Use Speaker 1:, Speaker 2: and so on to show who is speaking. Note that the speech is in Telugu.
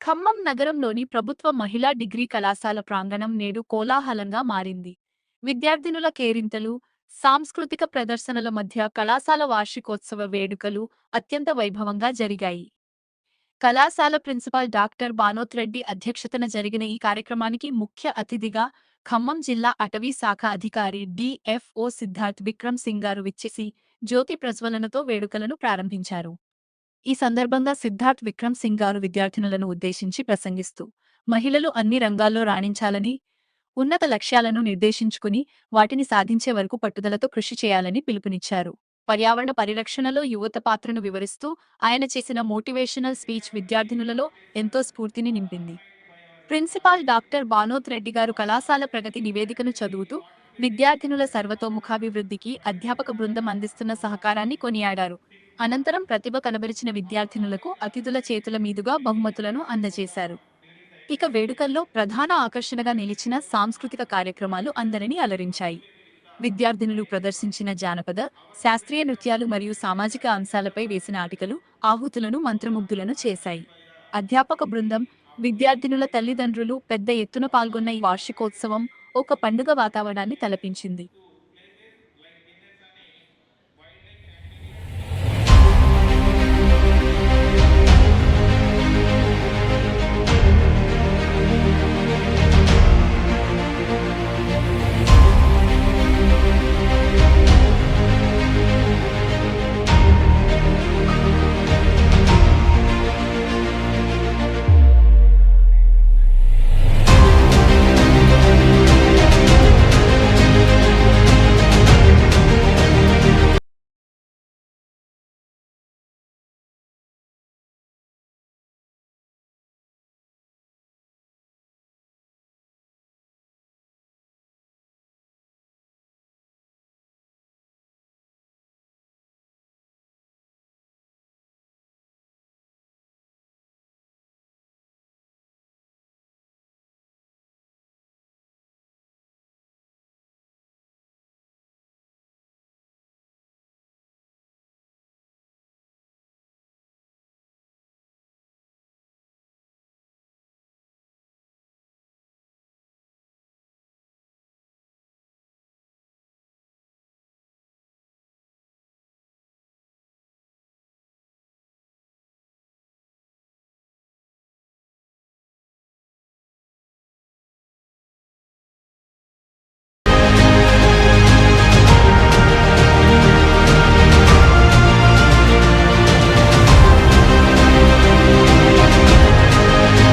Speaker 1: ఖమ్మం నగరంలోని ప్రభుత్వ మహిళా డిగ్రీ కళాశాల ప్రాంగణం నేడు కోలాహలంగా మారింది. విద్యార్థినుల కేరింతలు, సాంస్కృతిక ప్రదర్శనల మధ్య కళాశాల వార్షికోత్సవ వేడుకలు అత్యంత వైభవంగా జరిగాయి. కళాశాల ప్రిన్సిపాల్ డాక్టర్ బానోత్ రెడ్డి అధ్యక్షతన జరిగిన ఈ కార్యక్రమానికి ముఖ్య అతిథిగా ఖమ్మం జిల్లా అటవీ శాఖ అధికారి డిఎఫ్ఓ సిద్ధార్థ్ విక్రమ్ సింగ్ గారు విచ్చేసి జ్యోతి ప్రజ్వలనతో వేడుకలను ప్రారంభించారు. ఈ సందర్భంగా సిద్ధార్థ్ విక్రమ్ సింగ్ గారు విద్యార్థినులను ఉద్దేశించి ప్రసంగిస్తూ, మహిళలు అన్ని రంగాల్లో రాణించాలని, ఉన్నత లక్ష్యాలను నిర్దేశించుకుని వాటిని సాధించే వరకు పట్టుదలతో కృషి చేయాలని పిలుపునిచ్చారు. పర్యావరణ పరిరక్షణలో యువత పాత్రను వివరిస్తూ ఆయన చేసిన మోటివేషనల్ స్పీచ్ విద్యార్థినులలో ఎంతో స్ఫూర్తిని నింపింది. ప్రిన్సిపాల్ డాక్టర్ బానోత్ రెడ్డి గారు కళాశాల ప్రగతి నివేదికను చదువుతూ విద్యార్థినుల సర్వతోముఖాభివృద్ధికి అధ్యాపక బృందం అందిస్తున్న సహకారాన్ని కొనియాడారు. అనంతరం ప్రతిభ కనబరిచిన విద్యార్థినులకు అతిథుల చేతుల మీదుగా బహుమతులను అందజేశారు. ఇక వేడుకల్లో ప్రధాన ఆకర్షణగా నిలిచిన సాంస్కృతిక కార్యక్రమాలు అందరినీ అలరించాయి. విద్యార్థినులు ప్రదర్శించిన జానపద, శాస్త్రీయ నృత్యాలు మరియు సామాజిక అంశాలపై వేసిన ఆటికలు ఆహుతులను మంత్రముగ్ధులను చేశాయి. అధ్యాపక బృందం, విద్యార్థినుల తల్లిదండ్రులు పెద్ద ఎత్తున పాల్గొన్న ఈ వార్షికోత్సవం ఒక పండుగ వాతావరణాన్ని తలపించింది.